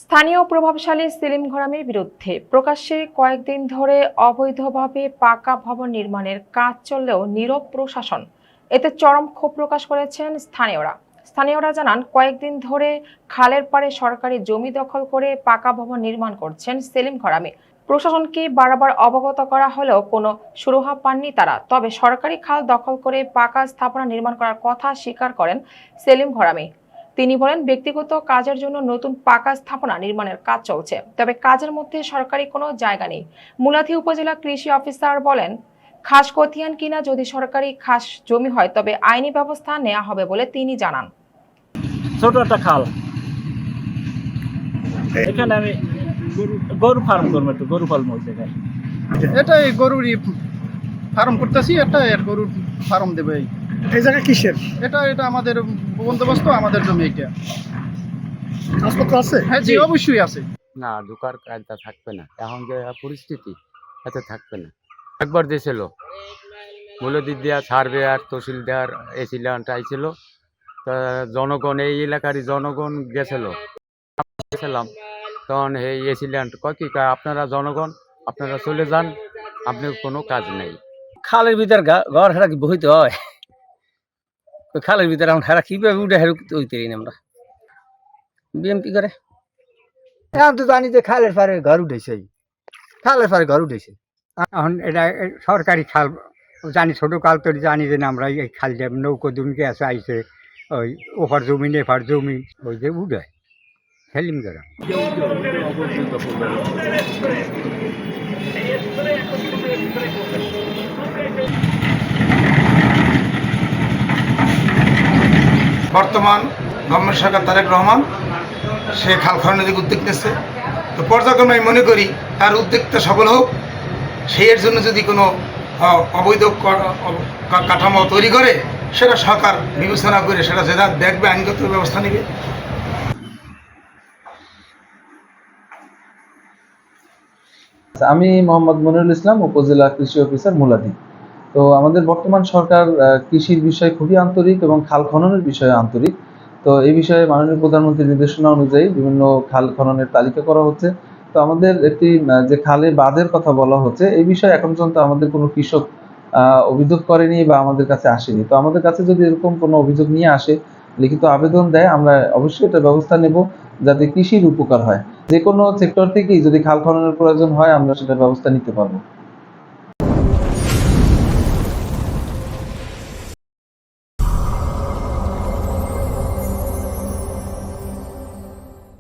স্থানীয় প্রভাবশালী সেলিম ঘরামির বিরুদ্ধে প্রকাশ্যে কয়েকদিন ধরে অবৈধভাবে পাকা ভবন নির্মাণের কাজ চললেও নীরব প্রশাসন, এতে চরম ক্ষোভ প্রকাশ করেছেন স্থানীয়রা জানান, কয়েকদিন ধরে খালের পাড়ে সরকারি জমি দখল করে পাকা ভবন নির্মাণ করছেন সেলিম ঘরামি। প্রশাসনকে বারবার অবগত করা হলেও কোনো সুরাহা পাননি তারা। তবে সরকারি খাল দখল করে পাকা স্থাপনা নির্মাণ করার কথা স্বীকার করেন সেলিম ঘরামি। তিনি বলেন, ব্যক্তিগত কাজের জন্য নতুন পাকা স্থাপনা নির্মাণের কাজ চলছে, তবে কাজের মধ্যে সরকারি কোনো জায়গা নেই। মুলাথি উপজেলা কৃষি অফিসার বলেন, খাস খতিয়ান কিনা যদি সরকারি খাস জমি হয় তবে আইনি ব্যবস্থা নেওয়া হবে বলে তিনি জানান। ছোট একটা খাল, এখানে আমি গরু ফার্ম করবো, একটু গরু পালবো ওই জায়গায়। এটাই গরুরই ফার্ম করতেছি, এটা এর গরুর ফার্ম দেবে। এই জায়গা কিসের? এটা আমাদের বন্দোবস্ত, আমাদের জমি। এটা কাগজপত্র আছে? হ্যাঁ জি, অবশ্যই আছে। না, ঢোকার কায়দা থাকবে না, এখন যে পরিস্থিতি এতে থাকবে না। একবার দিয়েছিল মূলদি দেওয়া, সার্ভেয়ার, তহসিলদার এসিলেন্ট আইছিল, তা জনগণ, এই এলাকারই জনগণ গেছিলাম, তখন এই এসিলেন্ট কয় কি কয়, আপনারা জনগণ আপনারা চলে যান, আপনার কোনো কাজ নেই। খালের ভিতর ঘর হেরা কি বহিতে হয়? ওই খালের ভিতরে এখন হেরা কিভাবে উঠে উঠতে আমরা বিএমপি করে এখন তো জানি যে খালের পারে ঘর উঠেছে, খালের পারে ঘর উঠেছে। এখন এটা সরকারি খাল জানি, ছোটো কাল তো জানি যে আমরা এই খাল যে নৌকো জমিকে আছে আইসে, ওই ওপার জমি এপার জমি, ওই যে উঠে সেলিম ঘরামি। বর্তমান গভর্নমেন্ট সরকার তারেক রহমান সে খাল খননের দিকে উদ্যোগ নিচ্ছে। তো পর্যায়ক্রমে আমি মনে করি তার উদ্যোগটা সফল হোক। সেই জন্য যদি কোনো অবৈধ কাঠামো তৈরি করে, সেটা সরকার বিবেচনা করে সেটা যেটা দেখবে, আইনগত ব্যবস্থা নেবে। আমি মোহাম্মদ মনিরুল ইসলাম, উপজেলা কৃষি অফিসার মুলাদি। তো আমাদের বর্তমান সরকার কৃষির বিষয়ে খুবই আন্তরিক এবং খাল খননের বিষয়ে আন্তরিক। তো এই বিষয়ে মাননীয় প্রধানমন্ত্রীর নির্দেশনা অনুযায়ী বিভিন্ন খাল খননের তালিকা করা হচ্ছে। তো আমাদের একটি যে খালে বাঁধের কথা বলা হচ্ছে, এই বিষয়ে এখন পর্যন্ত আমাদের কোনো কৃষক অভিযোগ করেনি বা আমাদের কাছে আসেনি। তো আমাদের কাছে যদি এরকম কোনো অভিযোগ নিয়ে আসে, লিখিত আবেদন দেয়, আমরা অবশ্যই এটা ব্যবস্থা নেব যাতে কৃষির উপকার হয়। যে কোনো সেক্টর থেকেই যদি খাল খননের প্রয়োজন হয়, আমরা সেটার ব্যবস্থা নিতে পারবো।